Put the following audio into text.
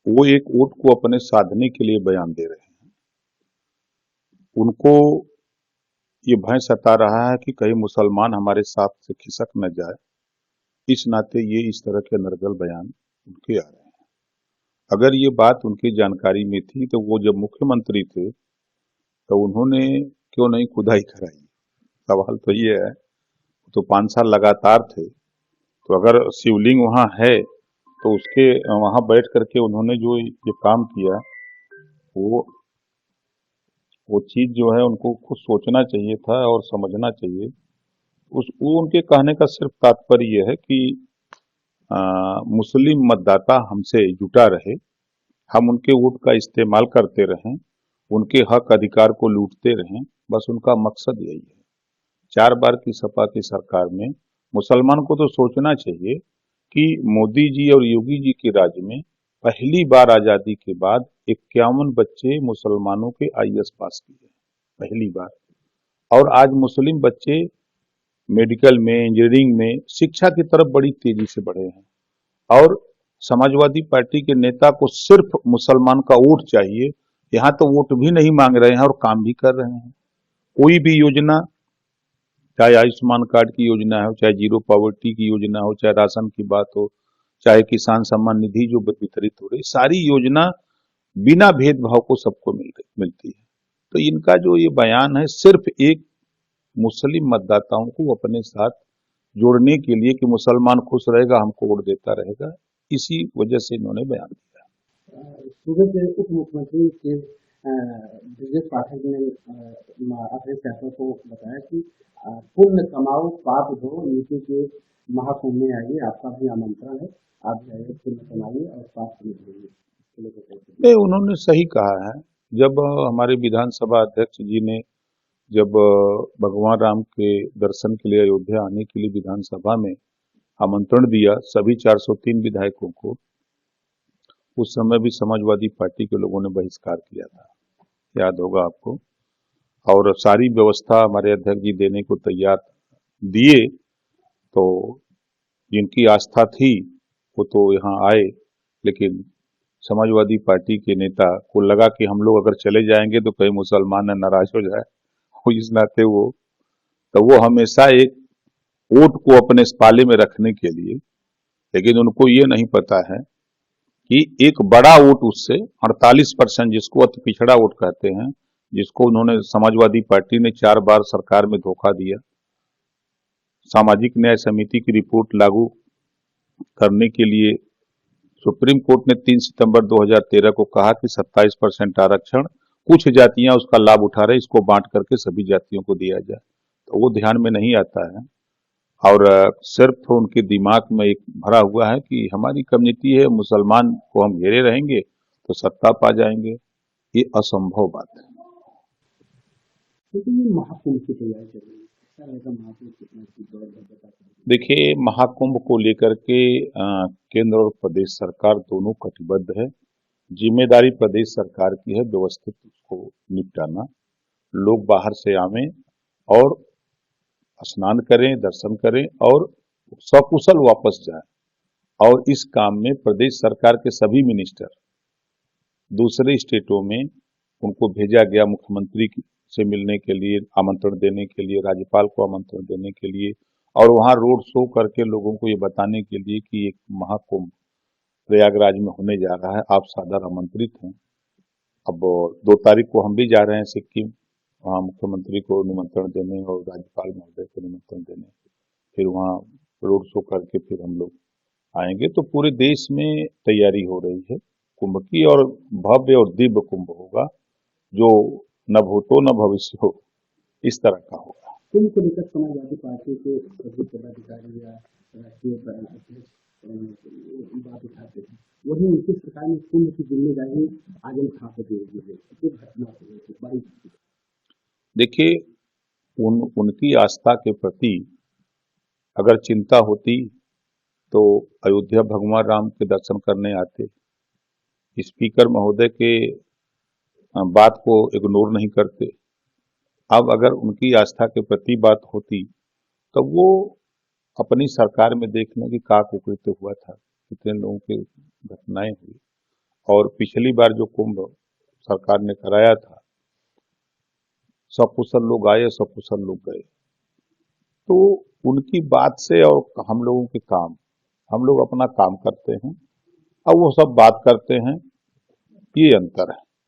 वो एक वोट को अपने साधने के लिए बयान दे रहे हैं। उनको ये भय सता रहा है कि कहीं मुसलमान हमारे साथ से खिसक न जाए, इस नाते ये इस तरह के नर्गल बयान उनके आ रहे हैं। अगर ये बात उनकी जानकारी में थी तो वो जब मुख्यमंत्री थे तो उन्होंने क्यों नहीं खुदाई कराई? सवाल तो ये है। तो 5 साल लगातार थे, तो अगर शिवलिंग वहां है तो उसके वहां बैठ करके उन्होंने जो ये काम किया, वो वो चीज जो है उनको खुद सोचना चाहिए था और समझना चाहिए। वो उनके कहने का सिर्फ तात्पर्य ये है कि मुस्लिम मतदाता हमसे जुटा रहे, हम उनके वोट का इस्तेमाल करते रहें, उनके हक अधिकार को लूटते रहें, बस उनका मकसद यही है। 4 बार की सपा की सरकार में मुसलमान को तो सोचना चाहिए कि मोदी जी और योगी जी के राज्य में पहली बार आजादी के बाद 51 बच्चे मुसलमानों के आईएएस पास किए, पहली बार। और आज मुस्लिम बच्चे मेडिकल में, इंजीनियरिंग में शिक्षा की तरफ बड़ी तेजी से बढ़े हैं। और समाजवादी पार्टी के नेता को सिर्फ मुसलमान का वोट चाहिए। यहाँ तो वोट भी नहीं मांग रहे हैं और काम भी कर रहे हैं। कोई भी योजना, चाहे आयुष्मान कार्ड की योजना हो, चाहे जीरो पॉवर्टी की योजना हो, चाहे राशन की बात हो, चाहे किसान सम्मान निधि जो वितरित हो रही, सारी योजना बिना भेदभाव को सबको मिलती है। तो इनका जो ये बयान है सिर्फ एक मुस्लिम मतदाताओं को अपने साथ जोड़ने के लिए कि मुसलमान खुश रहेगा, हमको वोट देता रहेगा, इसी वजह से इन्होंने बयान दिया। सूबे के उप मुख्यमंत्री के ब्रजेश पाठक ने अपने फैसलों को बताया कि पुण्य कमाओ पाप धो नीति के महाकुंभ में आइए, आपका भी आमंत्रण है, आप जो है पुण्य कमाइए और पाप से निकलिए। नहीं, उन्होंने सही कहा है। जब हमारे विधानसभा अध्यक्ष जी ने जब भगवान राम के दर्शन के लिए अयोध्या आने के लिए विधानसभा में आमंत्रण दिया सभी 403 विधायकों को, उस समय भी समाजवादी पार्टी के लोगों ने बहिष्कार किया था, याद होगा आपको। और सारी व्यवस्था हमारे अध्यक्ष जी देने को तैयार दिए, तो जिनकी आस्था थी वो तो यहाँ आए, लेकिन समाजवादी पार्टी के नेता को लगा कि हम लोग अगर चले जाएंगे तो कहीं मुसलमान नाराज हो जाए, इस नाते वो हमेशा एक वोट को अपने पाले में रखने के लिए, लेकिन उनको ये नहीं पता है कि एक बड़ा वोट उससे 48%, जिसको अति पिछड़ा वोट कहते हैं, जिसको उन्होंने समाजवादी पार्टी ने 4 बार सरकार में धोखा दिया, सामाजिक न्याय समिति की रिपोर्ट लागू करने के लिए सुप्रीम कोर्ट ने 3 सितंबर 2013 को कहा कि 27% आरक्षण कुछ जातियां उसका लाभ उठा रहे, इसको बांट करके सभी जातियों को दिया जाए, तो वो ध्यान में नहीं आता है। और सिर्फ उनके दिमाग में एक भरा हुआ है कि हमारी कम्युनिटी है, मुसलमान को हम घेरे रहेंगे तो सत्ता पा जाएंगे। ये असंभव बात है। लेकिन ये महाकुंभ की तैयारी चल रही है, ऐसा रहेगा महाकुंभ कितना देखिए, महाकुंभ को लेकर के केंद्र और प्रदेश सरकार दोनों कटिबद्ध है। जिम्मेदारी प्रदेश सरकार की है व्यवस्थित उसको निपटाना। लोग बाहर से आवें और स्नान करें, दर्शन करें और सकुशल वापस जाएं। और इस काम में प्रदेश सरकार के सभी मिनिस्टर दूसरे स्टेटों में उनको भेजा गया, मुख्यमंत्री से मिलने के लिए, आमंत्रण देने के लिए, राज्यपाल को आमंत्रण देने के लिए, और वहां रोड शो करके लोगों को ये बताने के लिए कि एक महाकुंभ प्रयागराज में होने जा रहा है, आप सादर आमंत्रित हैं। अब 2 तारीख को हम भी जा रहे हैं सिक्किम, वहाँ मुख्यमंत्री को निमंत्रण देने और राज्यपाल महोदय को निमंत्रण देने, फिर वहाँ रोड शो करके फिर हम लोग आएंगे। तो पूरे देश में तैयारी हो रही है कुंभ की, और भव्य और दिव्य कुंभ होगा, जो न भूतो न भविष्य हो, इस तरह का होगा। कुंभ को लेकर समाजवादी पार्टी के सभी पदाधिकारी या राष्ट्रीय अध्यक्ष बात उठाते हैं, वही उनकी सरकार ने कुंभ की जिम्मेदारी आजम खां को दे दी है। ये घटना बड़ी देखिए, उनकी आस्था के प्रति अगर चिंता होती तो अयोध्या भगवान राम के दर्शन करने आते। स्पीकर महोदय के बात को इग्नोर नहीं करते। अब अगर उनकी आस्था के प्रति बात होती तो वो अपनी सरकार में देख लें कि का कुकृत्य हुआ था, कितने लोगों की घटनाएं हुई, और पिछली बार जो कुंभ सरकार ने कराया था, सकुशल लोग आए, सकुशल लोग गए। तो उनकी बात से और हम लोगों के काम, हम लोग अपना काम करते हैं और वो सब बात करते हैं, ये अंतर है।